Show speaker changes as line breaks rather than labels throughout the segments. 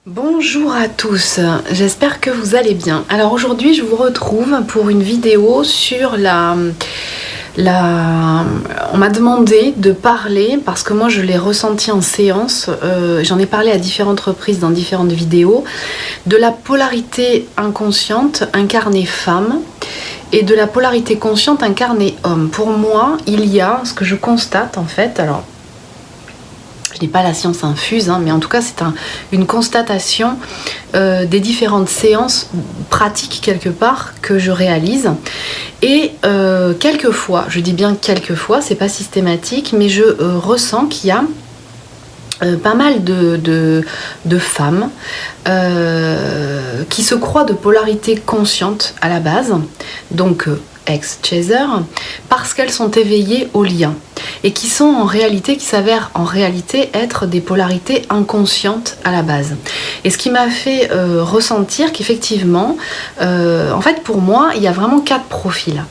Bonjour à tous, j'espère que vous allez bien. Alors aujourd'hui je vous retrouve pour une vidéo sur on m'a demandé de parler, parce que moi je l'ai ressenti en séance, j'en ai parlé à différentes reprises dans différentes vidéos, de la polarité inconsciente incarnée femme et de la polarité consciente incarnée homme. Pour moi, il y a ce que je constate en fait, alors je n'ai pas la science infuse, mais en tout cas c'est une constatation des différentes séances pratiques quelque part que je réalise. Et quelquefois, je dis bien quelquefois, c'est pas systématique, mais je ressens qu'il y a pas mal de femmes qui se croient de polarité consciente à la base, donc ex-chaser, parce qu'elles sont éveillées au lien et qui s'avèrent en réalité être des polarités inconscientes à la base. Et ce qui m'a fait ressentir qu'effectivement, en fait pour moi, il y a vraiment 4 profils.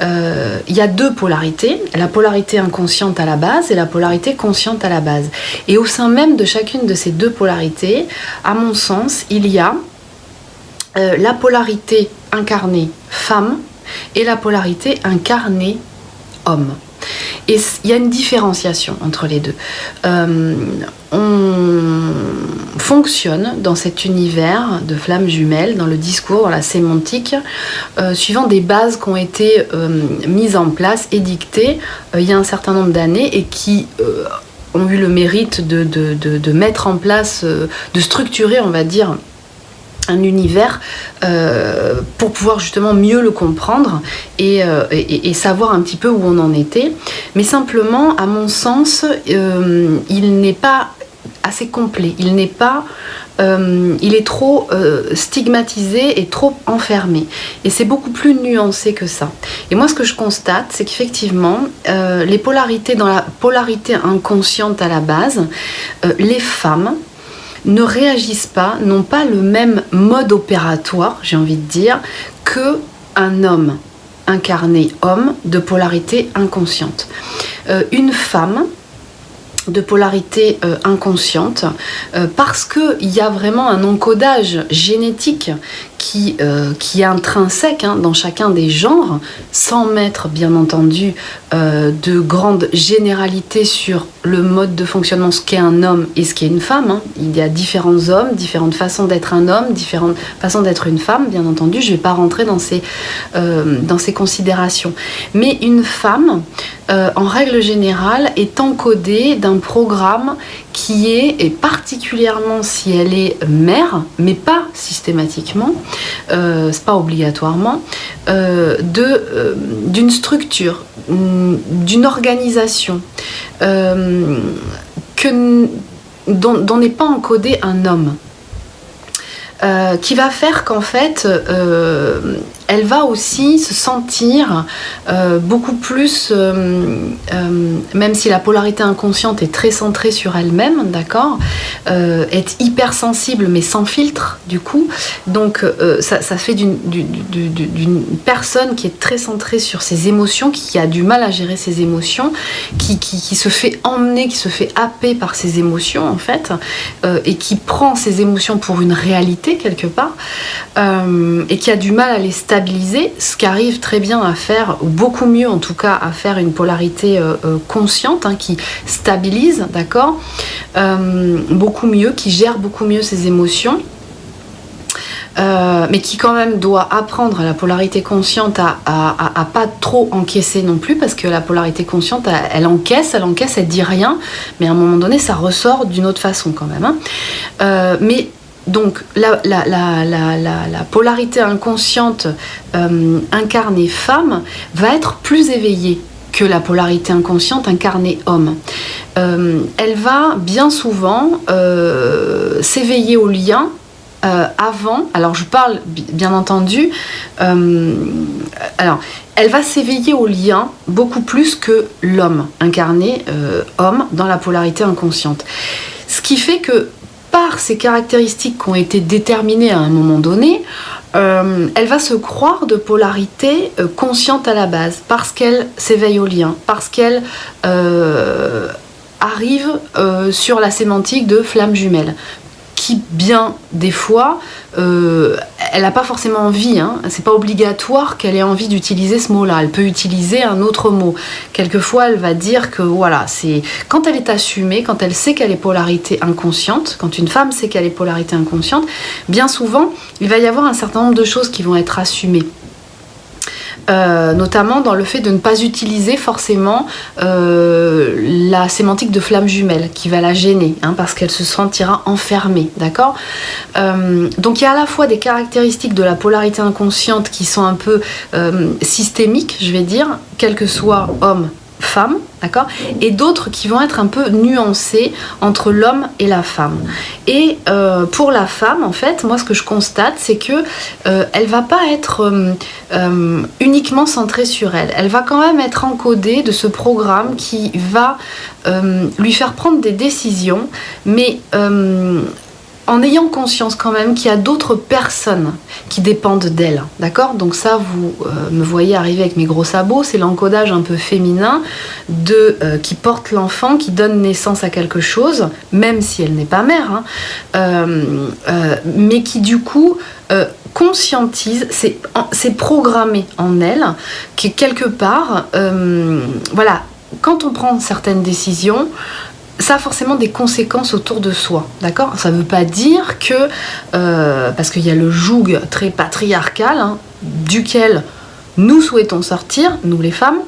Il y a 2 polarités, la polarité inconsciente à la base et la polarité consciente à la base. Et au sein même de chacune de ces 2 polarités, à mon sens, il y a la polarité incarnée femme et la polarité incarnée homme. Et il y a une différenciation entre les deux. On fonctionne dans cet univers de flammes jumelles, dans le discours, dans la sémantique, suivant des bases qui ont été mises en place, édictées il y a un certain nombre d'années et qui ont eu le mérite de mettre en place, de structurer, on va dire, un univers pour pouvoir justement mieux le comprendre et savoir un petit peu où on en était. Mais simplement, à mon sens, il n'est pas assez complet. Il est trop stigmatisé et trop enfermé. Et c'est beaucoup plus nuancé que ça. Et moi, ce que je constate, c'est qu'effectivement, les polarités, dans la polarité inconsciente à la base, les femmes ne réagissent pas, n'ont pas le même mode opératoire, j'ai envie de dire, qu'un homme incarné homme de polarité inconsciente. Une femme de polarité inconsciente, parce qu'il y a vraiment un encodage génétique qui est intrinsèque dans chacun des genres, sans mettre bien entendu de grandes généralités sur le mode de fonctionnement, ce qu'est un homme et ce qu'est une femme. Il y a différents hommes, différentes façons d'être un homme, différentes façons d'être une femme, bien entendu, je ne vais pas rentrer dans ces considérations. Mais une femme, en règle générale, est encodée d'un programme qui est, et particulièrement si elle est mère, mais pas systématiquement, c'est pas obligatoirement, d'une structure, d'une organisation dont n'est pas encodé un homme. Qui va faire qu'en fait, elle va aussi se sentir beaucoup plus, même si la polarité inconsciente est très centrée sur elle-même, d'accord, est hypersensible mais sans filtre du coup, donc ça fait d'une personne qui est très centrée sur ses émotions, qui a du mal à gérer ses émotions, qui se fait emmener, qui se fait happer par ses émotions en fait, et qui prend ses émotions pour une réalité quelque part, et qui a du mal à les stabiliser, ce qu'arrive très bien à faire, ou beaucoup mieux en tout cas à faire une polarité consciente, qui stabilise, d'accord, beaucoup mieux, qui gère beaucoup mieux ses émotions, mais qui quand même doit apprendre à la polarité consciente à pas trop encaisser non plus, parce que la polarité consciente, elle encaisse, elle dit rien, mais à un moment donné ça ressort d'une autre façon quand même, mais donc la polarité inconsciente incarnée femme va être plus éveillée que la polarité inconsciente incarnée homme. Elle va bien souvent s'éveiller au lien avant, alors je parle bien entendu, alors elle va s'éveiller au lien beaucoup plus que l'homme incarné homme dans la polarité inconsciente. Ce qui fait que par ces caractéristiques qui ont été déterminées à un moment donné, elle va se croire de polarité consciente à la base, parce qu'elle s'éveille au lien, parce qu'elle arrive sur la sémantique de flamme jumelle, qui bien des fois, elle n'a pas forcément envie, hein, c'est pas obligatoire qu'elle ait envie d'utiliser ce mot-là, elle peut utiliser un autre mot. Quelquefois elle va dire que voilà, c'est quand elle est assumée, quand elle sait qu'elle est polarité inconsciente, quand une femme sait qu'elle est polarité inconsciente, bien souvent il va y avoir un certain nombre de choses qui vont être assumées. Notamment dans le fait de ne pas utiliser forcément la sémantique de flamme jumelle qui va la gêner, hein, parce qu'elle se sentira enfermée, d'accord. Donc il y a à la fois des caractéristiques de la polarité inconsciente qui sont un peu systémiques, je vais dire, quel que soit homme, femme, d'accord, et d'autres qui vont être un peu nuancées entre l'homme et la femme. Et pour la femme, en fait, moi ce que je constate, c'est que elle va pas être uniquement centrée sur elle. Elle va quand même être encodée de ce programme qui va lui faire prendre des décisions, mais en ayant conscience quand même qu'il y a d'autres personnes qui dépendent d'elle, d'accord. Donc ça, vous me voyez arriver avec mes gros sabots, c'est l'encodage un peu féminin qui porte l'enfant, qui donne naissance à quelque chose, même si elle n'est pas mère, hein, mais qui du coup conscientise, c'est programmé en elle, que quelque part, voilà, quand on prend certaines décisions, ça a forcément des conséquences autour de soi, d'accord. Ça ne veut pas dire que, parce qu'il y a le joug très patriarcal, hein, duquel nous souhaitons sortir, nous les femmes,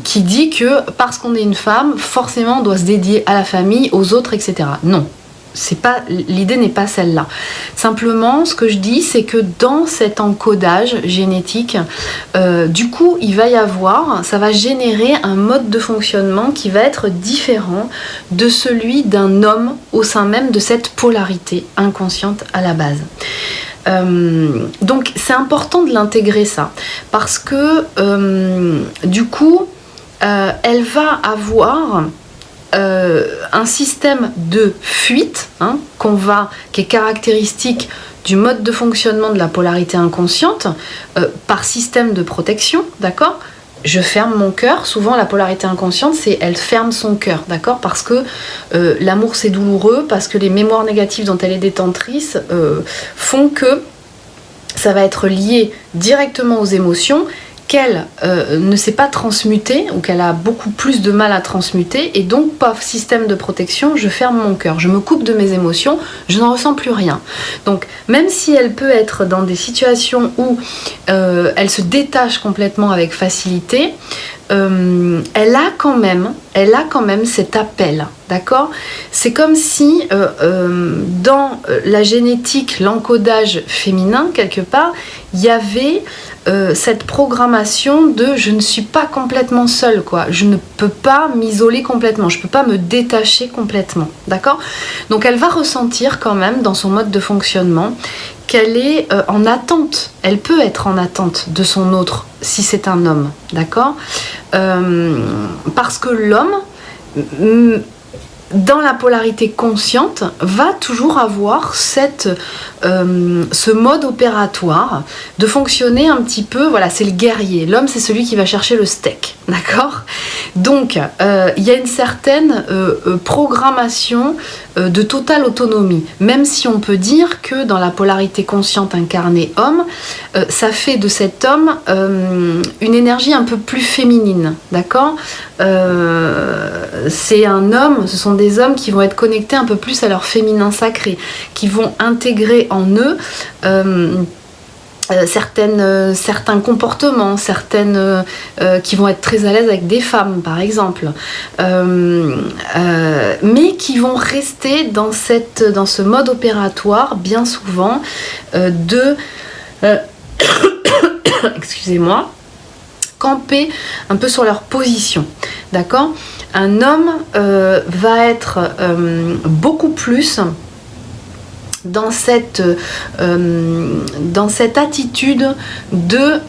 qui dit que parce qu'on est une femme, forcément on doit se dédier à la famille, aux autres, etc. Non. L'idée n'est pas celle-là. Simplement, ce que je dis, c'est que dans cet encodage génétique, du coup, ça va générer un mode de fonctionnement qui va être différent de celui d'un homme au sein même de cette polarité inconsciente à la base. Donc, c'est important de l'intégrer ça, parce que du coup, elle va avoir un système de fuite, hein, qui est caractéristique du mode de fonctionnement de la polarité inconsciente, par système de protection, d'accord. Je ferme mon cœur. Souvent, la polarité inconsciente, c'est elle ferme son cœur, d'accord, parce que l'amour c'est douloureux, parce que les mémoires négatives dont elle est détentrice font que ça va être lié directement aux émotions qu'elle ne sait pas transmuter, ou qu'elle a beaucoup plus de mal à transmuter, et donc, paf, système de protection, je ferme mon cœur, je me coupe de mes émotions, je n'en ressens plus rien. Donc, même si elle peut être dans des situations où elle se détache complètement avec facilité, elle a quand même cet appel, d'accord. C'est comme si dans la génétique, l'encodage féminin, quelque part, il y avait cette programmation de je ne suis pas complètement seule, quoi. Je ne peux pas m'isoler complètement, je ne peux pas me détacher complètement, d'accord. Donc elle va ressentir quand même dans son mode de fonctionnement qu'elle est en attente, elle peut être en attente de son autre si c'est un homme, d'accord, parce que l'homme, dans la polarité consciente, va toujours avoir ce mode opératoire de fonctionner un petit peu, voilà, c'est le guerrier. L'homme, c'est celui qui va chercher le steak, d'accord. Donc, il y a une certaine programmation de totale autonomie, même si on peut dire que dans la polarité consciente incarnée homme, ça fait de cet homme une énergie un peu plus féminine, d'accord. C'est un homme, ce sont des hommes qui vont être connectés un peu plus à leur féminin sacré, qui vont intégrer en eux certains comportements, qui vont être très à l'aise avec des femmes par exemple, mais qui vont rester dans ce mode opératoire bien souvent excusez-moi, camper un peu sur leur position, d'accord. Un homme va être beaucoup plus dans cette attitude de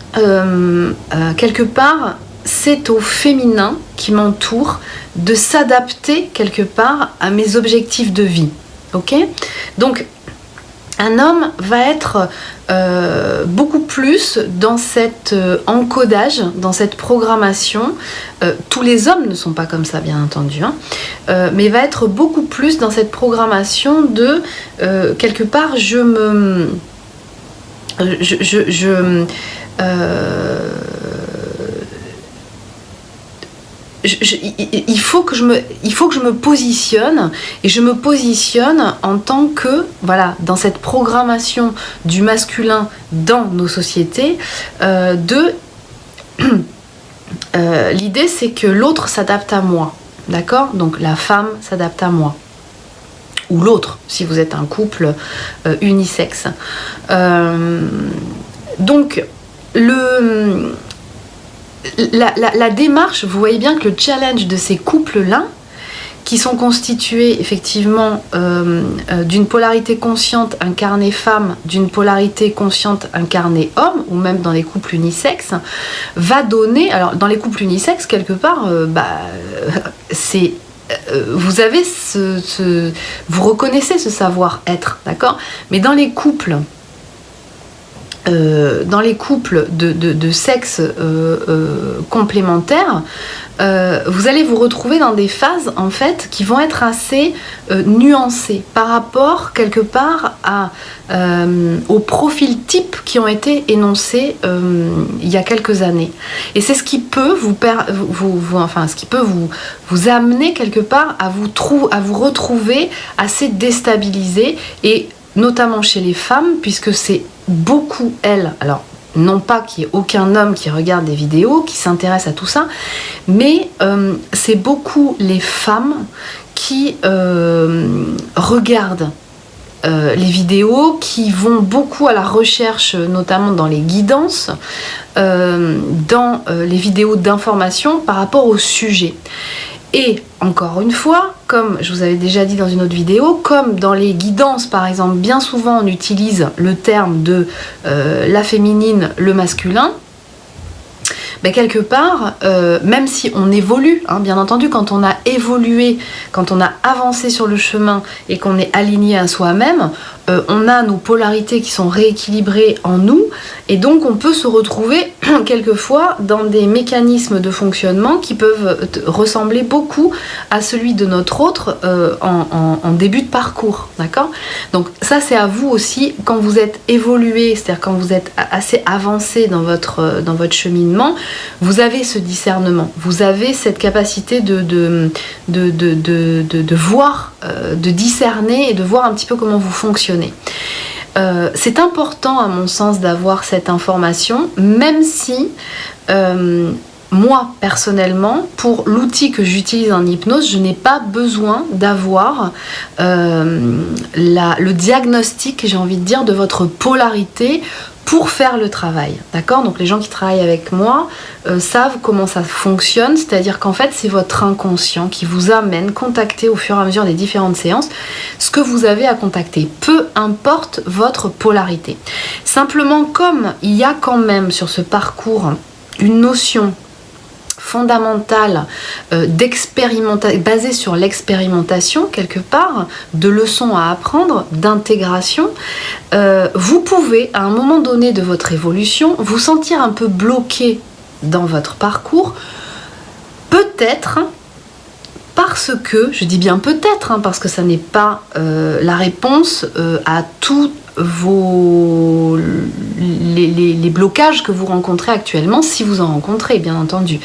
quelque part, c'est au féminin qui m'entoure de s'adapter quelque part à mes objectifs de vie, ok. Donc un homme va être beaucoup plus dans cet encodage, dans cette programmation. Tous les hommes ne sont pas comme ça, bien entendu, hein, mais va être beaucoup plus dans cette programmation de quelque part il faut que je me positionne, et je me positionne en tant que, voilà, dans cette programmation du masculin dans nos sociétés, l'idée c'est que l'autre s'adapte à moi, d'accord? Donc la femme s'adapte à moi, ou l'autre, si vous êtes un couple unisexe. Donc la démarche, vous voyez bien que le challenge de ces couples-là, qui sont constitués effectivement d'une polarité consciente incarnée femme, d'une polarité consciente incarnée homme, ou même dans les couples unisexes, va donner, alors dans les couples unisexes, quelque part, c'est... vous avez vous reconnaissez ce savoir-être, d'accord? Mais dans les couples de sexe complémentaires, vous allez vous retrouver dans des phases en fait qui vont être assez nuancées par rapport quelque part aux profils types qui ont été énoncés il y a quelques années. Et c'est ce qui peut vous amener quelque part à vous retrouver assez déstabilisé, et notamment chez les femmes, puisque c'est beaucoup elles, alors non pas qu'il y ait aucun homme qui regarde des vidéos, qui s'intéresse à tout ça, mais c'est beaucoup les femmes qui regardent les vidéos, qui vont beaucoup à la recherche, notamment dans les guidances, dans les vidéos d'information par rapport au sujet. Et encore une fois, comme je vous avais déjà dit dans une autre vidéo, comme dans les guidances par exemple, bien souvent on utilise le terme de la féminine, le masculin, mais quelque part, même si on évolue, hein, bien entendu, quand on a évolué, quand on a avancé sur le chemin et qu'on est aligné à soi-même, on a nos polarités qui sont rééquilibrées en nous, et donc on peut se retrouver quelquefois dans des mécanismes de fonctionnement qui peuvent ressembler beaucoup à celui de notre autre en début de parcours, d'accord? Donc ça c'est à vous aussi, quand vous êtes évolué, c'est-à-dire quand vous êtes assez avancé dans votre cheminement, vous avez ce discernement, vous avez cette capacité de voir, de discerner et de voir un petit peu comment vous fonctionnez. C'est important à mon sens d'avoir cette information, même si moi personnellement, pour l'outil que j'utilise en hypnose, je n'ai pas besoin d'avoir le diagnostic, j'ai envie de dire, de votre polarité pour faire le travail, d'accord? Donc les gens qui travaillent avec moi savent comment ça fonctionne, c'est-à-dire qu'en fait c'est votre inconscient qui vous amène contacter au fur et à mesure des différentes séances ce que vous avez à contacter, peu importe votre polarité. Simplement, comme il y a quand même sur ce parcours une notion fondamentale basée sur l'expérimentation quelque part, de leçons à apprendre, d'intégration, vous pouvez à un moment donné de votre évolution vous sentir un peu bloqué dans votre parcours, peut-être parce que, je dis bien peut-être, hein, parce que ça n'est pas la réponse à tous les blocages que vous rencontrez actuellement, si vous en rencontrez bien entendu,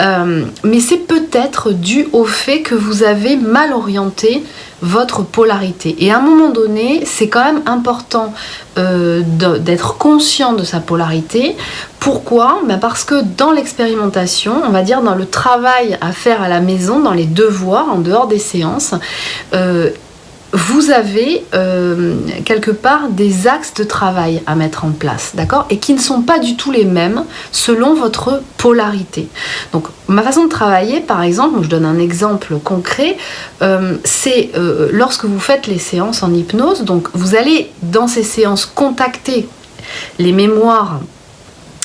mais c'est peut-être dû au fait que vous avez mal orienté votre polarité, et à un moment donné c'est quand même important d'être conscient de sa polarité. Pourquoi? Parce que dans l'expérimentation, on va dire dans le travail à faire à la maison, dans les devoirs en dehors des séances, vous avez quelque part des axes de travail à mettre en place, d'accord? Et qui ne sont pas du tout les mêmes selon votre polarité. Donc ma façon de travailler, par exemple, je donne un exemple concret, c'est lorsque vous faites les séances en hypnose, donc vous allez dans ces séances contacter les mémoires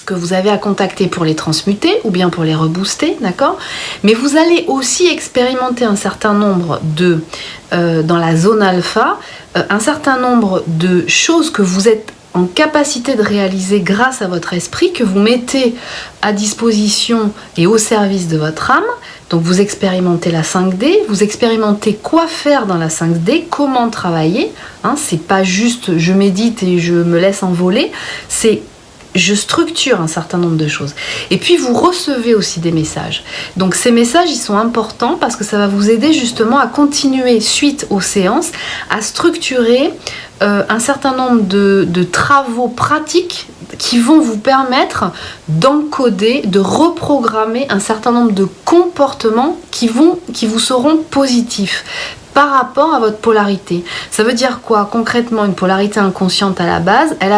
que vous avez à contacter pour les transmuter ou bien pour les rebooster, d'accord? Mais vous allez aussi expérimenter un certain nombre dans la zone alpha, un certain nombre de choses que vous êtes en capacité de réaliser grâce à votre esprit que vous mettez à disposition et au service de votre âme. Donc vous expérimentez la 5D, vous expérimentez quoi faire dans la 5D, comment travailler. C'est pas juste je médite et je me laisse envoler, c'est je structure un certain nombre de choses. Et puis vous recevez aussi des messages. Donc ces messages, ils sont importants parce que ça va vous aider justement à continuer, suite aux séances, à structurer un certain nombre de travaux pratiques qui vont vous permettre d'encoder, de reprogrammer un certain nombre de comportements qui vous seront positifs par rapport à votre polarité. Ça veut dire quoi concrètement? Une polarité inconsciente à la base, elle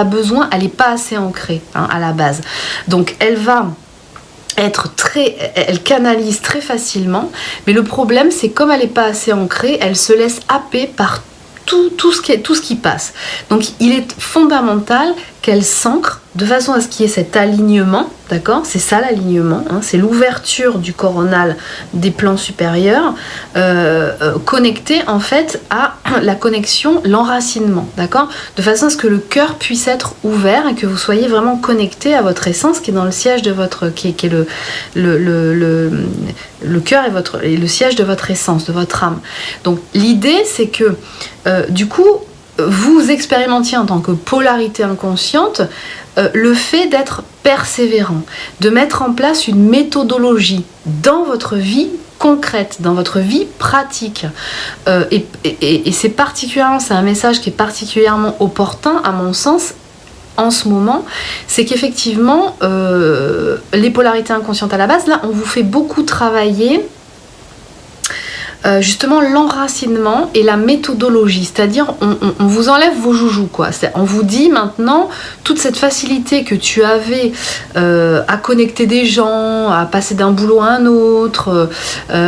n'est pas assez ancrée à la base. Donc elle va elle canalise très facilement, mais le problème c'est comme elle n'est pas assez ancrée, elle se laisse happer par tout ce qui passe. Donc il est fondamental qu'elle s'ancre de façon à ce qu'il y ait cet alignement, d'accord? C'est ça l'alignement, c'est l'ouverture du coronal des plans supérieurs, connecté en fait à la connexion, l'enracinement, d'accord? De façon à ce que le cœur puisse être ouvert et que vous soyez vraiment connecté à votre essence qui est dans le siège de votre, qui est le cœur et le siège de votre essence, de votre âme. Donc l'idée c'est que du coup vous expérimentiez en tant que polarité inconsciente le fait d'être persévérant, de mettre en place une méthodologie dans votre vie concrète, dans votre vie pratique. Et c'est un message qui est particulièrement opportun à mon sens en ce moment, c'est qu'effectivement les polarités inconscientes à la base, là on vous fait beaucoup travailler justement l'enracinement et la méthodologie, c'est-à-dire on vous enlève vos joujoux, quoi. On vous dit maintenant toute cette facilité que tu avais à connecter des gens, à passer d'un boulot à un autre,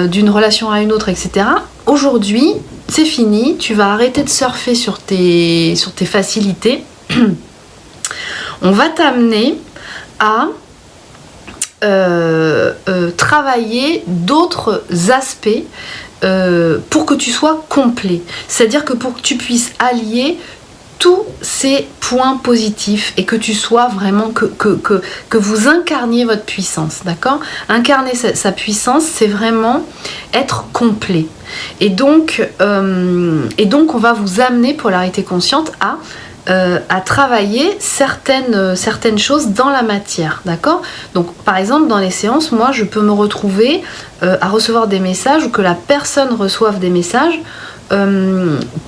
d'une relation à une autre, etc. Aujourd'hui, c'est fini, tu vas arrêter de surfer sur tes facilités. On va t'amener à travailler d'autres aspects pour que tu sois complet. C'est-à-dire que pour que tu puisses allier tous ces points positifs et que tu sois vraiment, que vous incarniez votre puissance, d'accord? Incarner sa puissance, c'est vraiment être complet. Et donc on va vous amener, polarité consciente, à travailler certaines choses dans la matière, d'accord? Donc par exemple dans les séances, moi je peux me retrouver à recevoir des messages ou que la personne reçoive des messages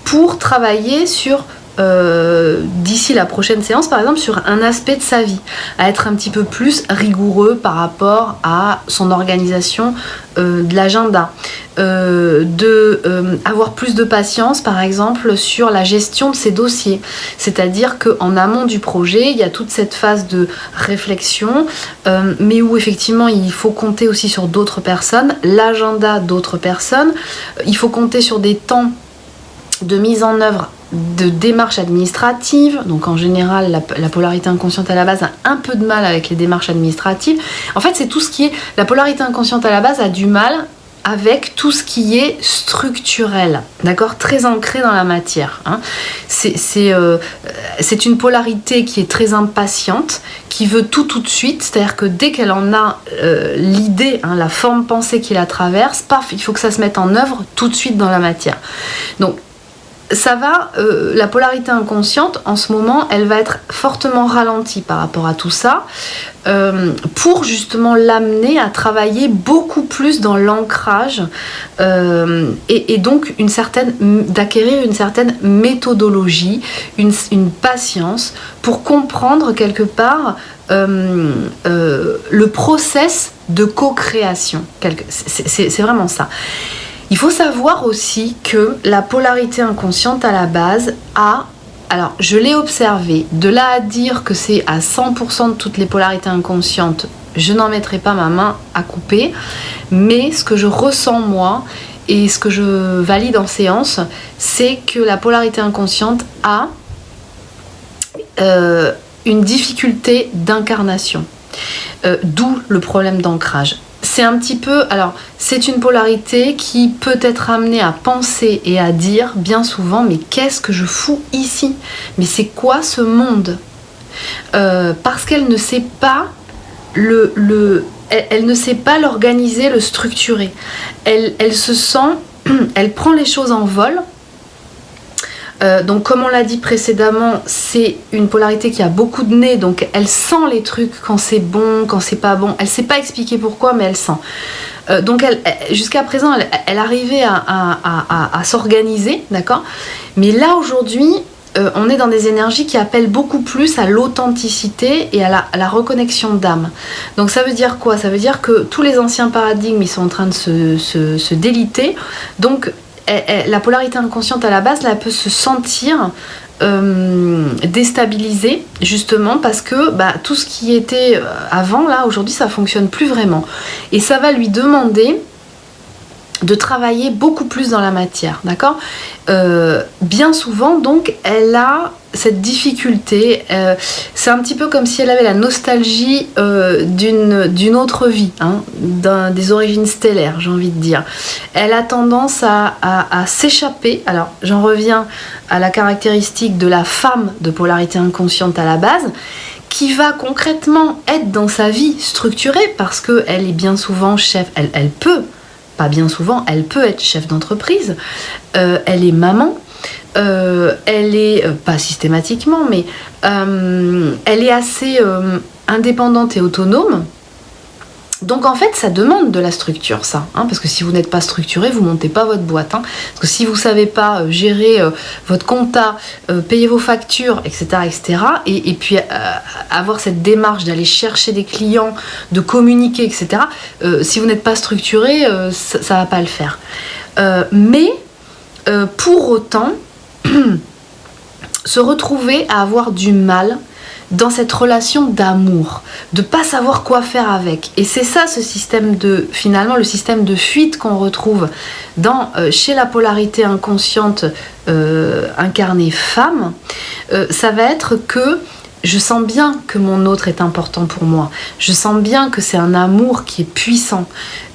pour travailler sur d'ici la prochaine séance par exemple sur un aspect de sa vie, à être un petit peu plus rigoureux par rapport à son organisation de l'agenda, avoir plus de patience par exemple sur la gestion de ses dossiers, c'est-à-dire qu'en amont du projet il y a toute cette phase de réflexion mais où effectivement il faut compter aussi sur d'autres personnes, l'agenda d'autres personnes, il faut compter sur des temps de mise en œuvre de démarches administratives. Donc en général la polarité inconsciente à la base a un peu de mal avec les démarches administratives. En fait c'est tout ce qui est, la polarité inconsciente à la base a du mal avec tout ce qui est structurel, d'accord, très ancré dans la matière, c'est une polarité qui est très impatiente, qui veut tout de suite, c'est-à-dire que dès qu'elle en a l'idée, la forme pensée qui la traverse, paf, il faut que ça se mette en œuvre tout de suite dans la matière. Donc ça va, la polarité inconsciente en ce moment elle va être fortement ralentie par rapport à tout ça pour justement l'amener à travailler beaucoup plus dans l'ancrage et donc d'acquérir une certaine méthodologie, une patience pour comprendre quelque part le process de co-création. C'est vraiment ça. Il faut savoir aussi que la polarité inconsciente à la base alors je l'ai observé, de là à dire que c'est à 100% de toutes les polarités inconscientes, je n'en mettrai pas ma main à couper, mais ce que je ressens moi et ce que je valide en séance, c'est que la polarité inconsciente a une difficulté d'incarnation, d'où le problème d'ancrage. c'est un petit peu... Alors, c'est une polarité qui peut être amenée à penser et à dire bien souvent, mais qu'est-ce que je fous ici? Mais c'est quoi ce monde? Parce qu'elle ne sait pas elle ne sait pas l'organiser, le structurer. Elle se sent... Elle prend les choses en vol. Donc comme on l'a dit précédemment, c'est une polarité qui a beaucoup de nez, donc elle sent les trucs quand c'est bon, quand c'est pas bon. Elle sait pas expliquer pourquoi, mais elle sent. Donc jusqu'à présent, elle arrivait à s'organiser, d'accord? Mais là aujourd'hui, on est dans des énergies qui appellent beaucoup plus à l'authenticité et à la reconnexion d'âme. Donc ça veut dire quoi? Ça veut dire que tous les anciens paradigmes, ils sont en train de se déliter. Donc la polarité inconsciente à la base, là, elle peut se sentir déstabilisée, justement parce que tout ce qui était avant, là, aujourd'hui, ça fonctionne plus vraiment. Et ça va lui demander de travailler beaucoup plus dans la matière, d'accord? Bien souvent, donc, elle a cette difficulté, c'est un petit peu comme si elle avait la nostalgie d'une autre vie, hein, des origines stellaires, j'ai envie de dire. Elle a tendance à s'échapper. Alors, j'en reviens à la caractéristique de la femme de polarité inconsciente à la base, qui va concrètement être dans sa vie structurée, parce qu'elle est bien souvent chef, elle peut, pas bien souvent, elle peut être chef d'entreprise, elle est maman, elle est, pas systématiquement, mais elle est assez indépendante et autonome. Donc en fait, ça demande de la structure, ça, hein, parce que si vous n'êtes pas structuré, vous montez pas votre boîte, hein, parce que si vous savez pas gérer votre compta, payer vos factures, etc., etc., et puis avoir cette démarche d'aller chercher des clients, de communiquer, etc., si vous n'êtes pas structuré, ça va pas le faire. Mais pour autant, se retrouver à avoir du mal dans cette relation d'amour, de pas savoir quoi faire avec. Et c'est ça, ce système finalement, le système de fuite qu'on retrouve chez la polarité inconsciente incarnée femme. Ça va être que je sens bien que mon autre est important pour moi. Je sens bien que c'est un amour qui est puissant.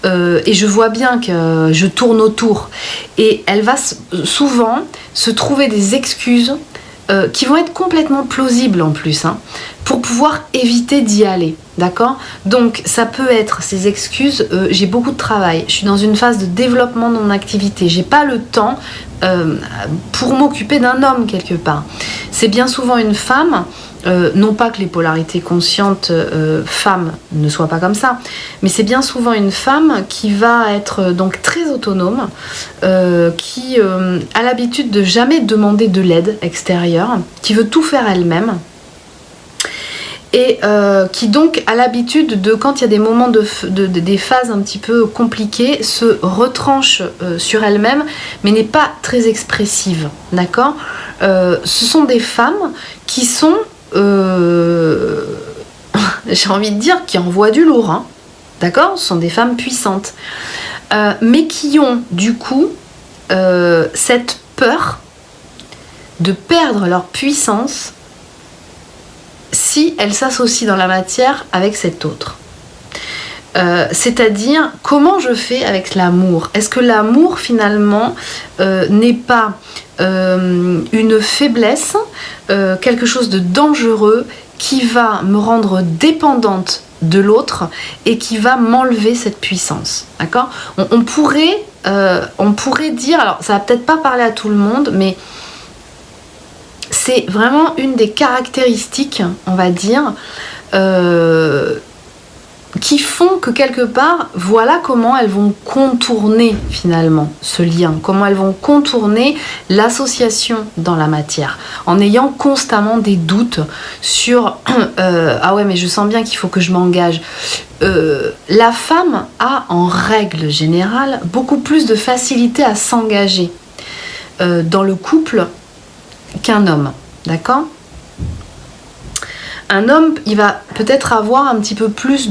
Et je vois bien que je tourne autour. Et elle va souvent se trouver des excuses qui vont être complètement plausibles en plus, hein, pour pouvoir éviter d'y aller, d'accord? Donc ça peut être ces excuses, j'ai beaucoup de travail, je suis dans une phase de développement de mon activité, j'ai pas le temps pour m'occuper d'un homme quelque part. C'est bien souvent une femme, non pas que les polarités conscientes femmes ne soient pas comme ça, mais c'est bien souvent une femme qui va être donc très autonome, qui a l'habitude de jamais demander de l'aide extérieure, qui veut tout faire elle-même, et qui donc a l'habitude de, quand il y a des moments des phases un petit peu compliquées, se retranche sur elle-même, mais n'est pas très expressive, d'accord? Ce sont des femmes qui sont j'ai envie de dire qui envoient du lourd, hein, d'accord? Ce sont des femmes puissantes, mais qui ont du coup cette peur de perdre leur puissance si elles s'associent dans la matière avec cet autre. C'est-à-dire, comment je fais avec l'amour? Est-ce que l'amour finalement n'est pas une faiblesse, quelque chose de dangereux qui va me rendre dépendante de l'autre et qui va m'enlever cette puissance, d'accord? On pourrait dire, alors ça va peut-être pas parler à tout le monde, mais c'est vraiment une des caractéristiques, on va dire, qui font que quelque part, voilà comment elles vont contourner finalement ce lien, comment elles vont contourner l'association dans la matière, en ayant constamment des doutes sur ah ouais mais je sens bien qu'il faut que je m'engage. La femme a en règle générale beaucoup plus de facilité à s'engager dans le couple qu'un homme, d'accord? Un homme, il va peut-être avoir un petit peu plus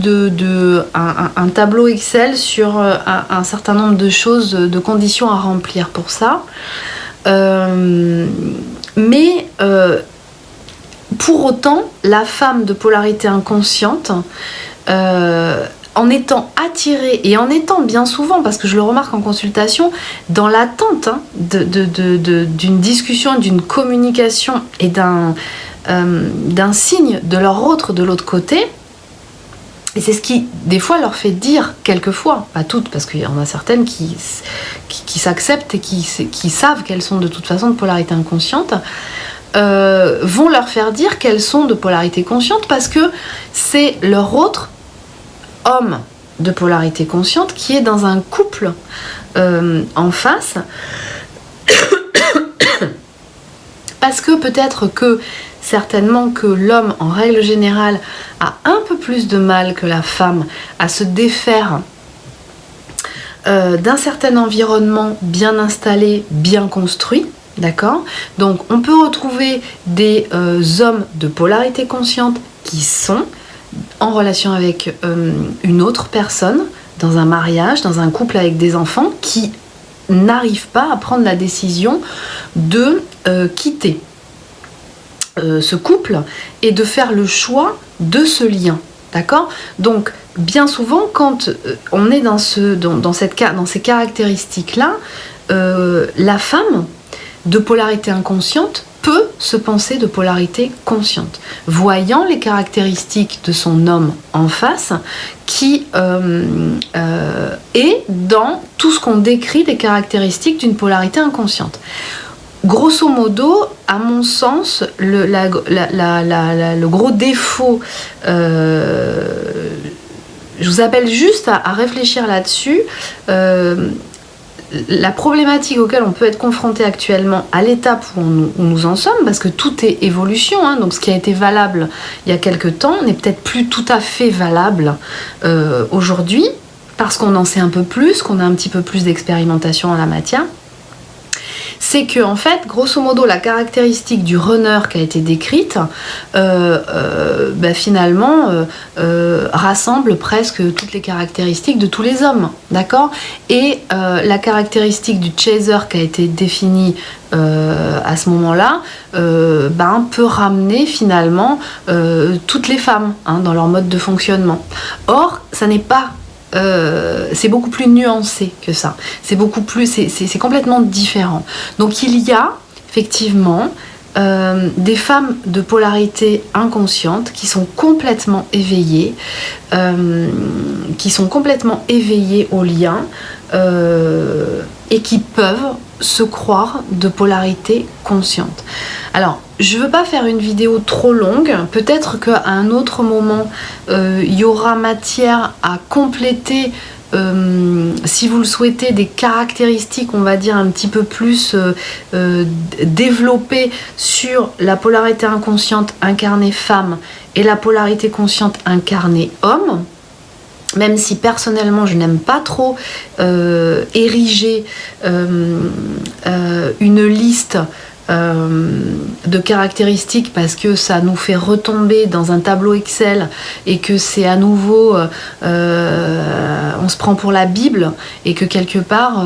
un tableau Excel sur un certain nombre de choses, de conditions à remplir pour ça. Mais pour autant, la femme de polarité inconsciente en étant attiré et en étant bien souvent, parce que je le remarque en consultation, dans l'attente d'une discussion, d'une communication et d'un signe de leur autre de l'autre côté. Et c'est ce qui, des fois, leur fait dire, quelquefois, pas toutes, parce qu'il y en a certaines qui s'acceptent et qui savent qu'elles sont de toute façon de polarité inconsciente, vont leur faire dire qu'elles sont de polarité consciente parce que c'est leur autre homme de polarité consciente qui est dans un couple en face. Parce que peut-être que certainement que l'homme, en règle générale, a un peu plus de mal que la femme à se défaire d'un certain environnement bien installé, bien construit, d'accord ? Donc on peut retrouver des hommes de polarité consciente qui sont en relation avec une autre personne, dans un mariage, dans un couple avec des enfants, qui n'arrivent pas à prendre la décision de quitter ce couple et de faire le choix de ce lien, d'accord ? Donc bien souvent quand on est dans ces caractéristiques-là, la femme de polarité inconsciente peut se penser de polarité consciente, voyant les caractéristiques de son homme en face, qui est dans tout ce qu'on décrit des caractéristiques d'une polarité inconsciente. Grosso modo, à mon sens, le gros défaut, je vous appelle juste à réfléchir là-dessus, la problématique auquel on peut être confronté actuellement à l'étape où nous en sommes, parce que tout est évolution, hein, donc ce qui a été valable il y a quelque temps n'est peut-être plus tout à fait valable aujourd'hui, parce qu'on en sait un peu plus, qu'on a un petit peu plus d'expérimentation en la matière. C'est que, en fait, grosso modo, la caractéristique du runner qui a été décrite, finalement, rassemble presque toutes les caractéristiques de tous les hommes, d'accord ? Et la caractéristique du chaser qui a été définie à ce moment-là, peut ramener finalement toutes les femmes dans leur mode de fonctionnement. Or, ça n'est pas c'est beaucoup plus nuancé que ça. C'est complètement différent. Donc il y a effectivement des femmes de polarité inconsciente qui sont complètement éveillées, au lien et qui peuvent se croire de polarité consciente. Alors, je ne veux pas faire une vidéo trop longue, peut-être qu'à un autre moment, il y aura matière à compléter, si vous le souhaitez, des caractéristiques, on va dire, un petit peu plus développées sur la polarité inconsciente incarnée femme et la polarité consciente incarnée homme. Même si personnellement je n'aime pas trop ériger une liste de caractéristiques parce que ça nous fait retomber dans un tableau Excel et que c'est à nouveau on se prend pour la Bible et que quelque part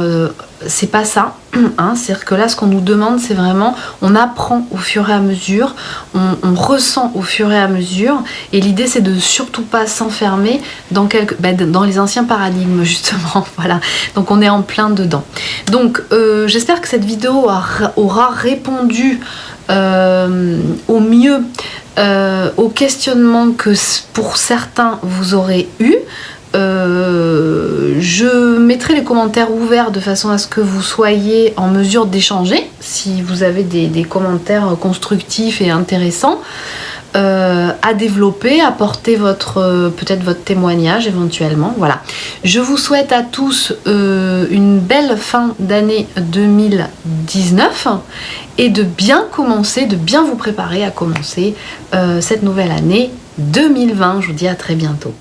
c'est pas ça, c'est-à-dire que là ce qu'on nous demande c'est vraiment on apprend au fur et à mesure, on ressent au fur et à mesure et l'idée c'est de surtout pas s'enfermer dans les anciens paradigmes justement, voilà, donc on est en plein dedans. Donc j'espère que cette vidéo aura répondu au mieux aux questionnements que pour certains vous aurez eu. Je mettrai les commentaires ouverts de façon à ce que vous soyez en mesure d'échanger si vous avez des commentaires constructifs et intéressants à développer, apporter peut-être votre témoignage éventuellement. Voilà. Je vous souhaite à tous une belle fin d'année 2019 et de bien vous préparer à commencer cette nouvelle année 2020. Je vous dis à très bientôt.